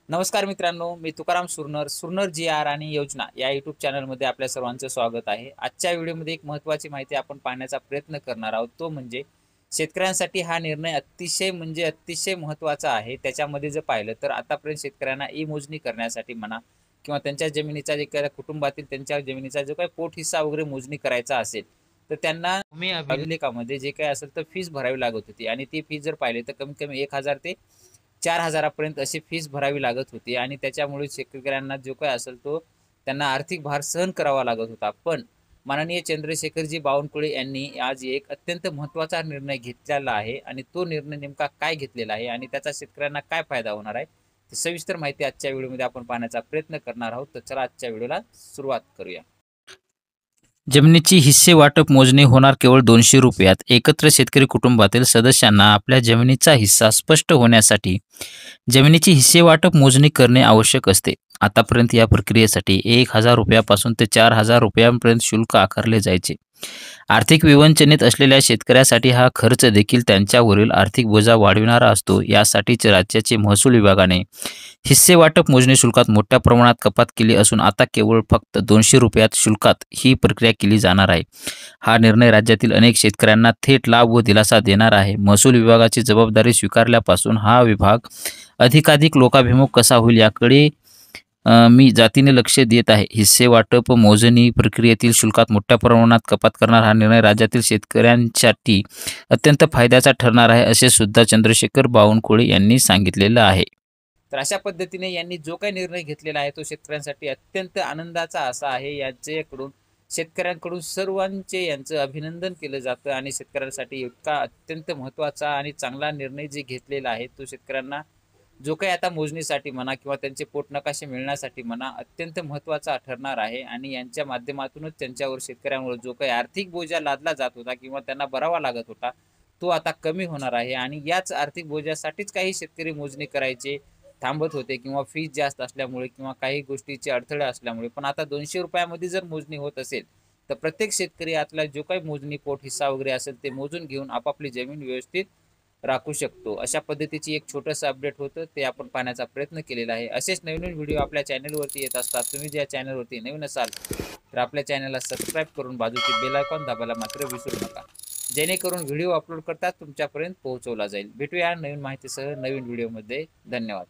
नमस्कार मित्रांनो, मी तुकाराम सुरनर जी आर आणि योजना या यूट्यूब चॅनलमध्ये आपल्या सर्वांचं स्वागत आहे। आजच्या व्हिडिओमध्ये एक महत्त्वाची माहिती आपण पाहण्याचा प्रयत्न करणार आहोत, तो म्हणजे शेतकऱ्यांसाठी हा निर्णय अतिशय महत्त्वाचा आहे। त्याच्यामध्ये जर पाहिलं तर आतापर्यंत शेतकऱ्यांना ई मोजणी करण्यासाठी म्हणा किंवा त्यांच्या जमिनीचा जे काही कुटुंबातील त्यांच्या जमिनीचा जो काही पोट हिस्सा वगैरे मोजणी करायचा असेल, तर त्यांना भूमी अभिलेखामध्ये जे काही असेल तर फीस भरावी लागत होती आणि ती फीस जर पाहिली तर कमीत कमी 1000 ते 4000 पर्यंत अशी फीस भरावी लागत होती आणि त्याच्यामुळे शेतकऱ्यांना जो काही असेल तो त्यांना आर्थिक भार सहन करावा लागत होता। पण माननीय चंद्रशेखरजी बावनकुळे यांनी आज एक अत्यंत महत्त्वाचा निर्णय घेतलेला आहे आणि तो निर्णय नेमका काय घेतलेला आहे आणि त्याचा शेतकऱ्यांना काय फायदा होणार आहे, ही सविस्तर माहिती आजच्या व्हिडिओमध्ये आपण पाहण्याचा प्रयत्न करणार आहोत। तर चला आजच्या व्हिडिओला सुरुवात करूया। जमिनीची हिस्से वाटप मोजणी होणार केवळ 200 रुपयात। एकत्र शेतकरी कुटुंबातील सदस्यांना आपल्या जमिनीचा हिस्सा स्पष्ट होण्यासाठी जमिनीची हिस्से वाटप मोजणी करणे आवश्यक असते। आतापर्यंत या प्रक्रियेसाठी 1000 रुपयापासून ते 4000 रुपयांपर्यंत शुल्क आकारले जायचे। आर्थिक विवंचनेत असलेल्या शेतकऱ्यासाठी हा खर्च देखील त्यांच्यावरील आर्थिक बोजा वाढविणारा असतो। यासाठीच राज्याचे महसूल विभागाने हिस्से वाटप मोजणी शुल्कात मोठ्या प्रमाणात कपात केली असून आता केवळ फक्त 200 रुपयात शुल्कात ही प्रक्रिया केली जाणार आहे। हा निर्णय राज्यातील अनेक शेतकऱ्यांना थेट लाभ व दिलासा देणार आहे। महसूल विभागाची जबाबदारी स्वीकारल्यापासून हा विभाग अधिकाधिक लोकाभिमुख कसा होईल याकडे मी जातीने लक्ष देत आहे। हिस्से वाटप मोजणी प्रक्रियेतील शुल्कात मोठ्या प्रमाणात कपात करणार हा निर्णय राज्यातील शेतकऱ्यांसाठी अत्यंत फायद्याचा ठरणार आहे, असे सुद्धा चंद्रशेखर बावनकुळे यांनी सांगितलेलं आहे। तर अशा पद्धतीने यांनी जो काही निर्णय घेतलेला आहे तो शेतकऱ्यांसाठी अत्यंत आनंदाचा असा आहे। यांच्याकडून शेतकऱ्यांकडून सर्वांचे यांचं अभिनंदन केलं जातं आणि शेतकऱ्यांसाठी इतका अत्यंत महत्त्वाचा आणि चांगला निर्णय जे घेतलेला आहे तो शेतकऱ्यांना जो काही आता मोजणीसाठी म्हणा किंवा त्यांचे पोटनकाशे मिळण्यासाठी म्हणा अत्यंत महत्त्वाचा ठरणार आहे आणि यांच्या माध्यमातूनच त्यांच्यावर शेतकऱ्यांवर जो काही आर्थिक बोजा लादला जात होता किंवा त्यांना भरावा लागत होता तो आता कमी होणार आहे आणि याच आर्थिक बोजासाठीच काही शेतकरी मोजणी करायचे थांबत होते किंवा फीस जास्त असल्यामुळे किंवा काही गोष्टीचे अडथळे असल्यामुळे। पण आता 200 रुपयामध्ये जर मोजणी होत असेल तर प्रत्येक शेतकरी आतला जो काही मोजणी पोट हिस्सा वगैरे असेल ते मोजून घेऊन आपापली जमीन व्यवस्थित राखू शकतो। अशा पद्धतीची एक छोटंसं अपडेट होतं ते आपण पाहण्याचा प्रयत्न केलेला आहे। असेच नवीन व्हिडिओ आपल्या चॅनलवरती येत असतात। तुम्ही ज्या चॅनलवरती नवीन असाल तर आपल्या चॅनलला सबस्क्राईब करून बाजूची बेल आयकॉन दाबायला मात्र विसरू नका, जेणेकरून व्हिडिओ अपलोड करता तुमच्यापर्यंत पोहोचवला जाईल। भेटूया नवीन माहितीसह नवीन व्हिडिओमध्ये। धन्यवाद।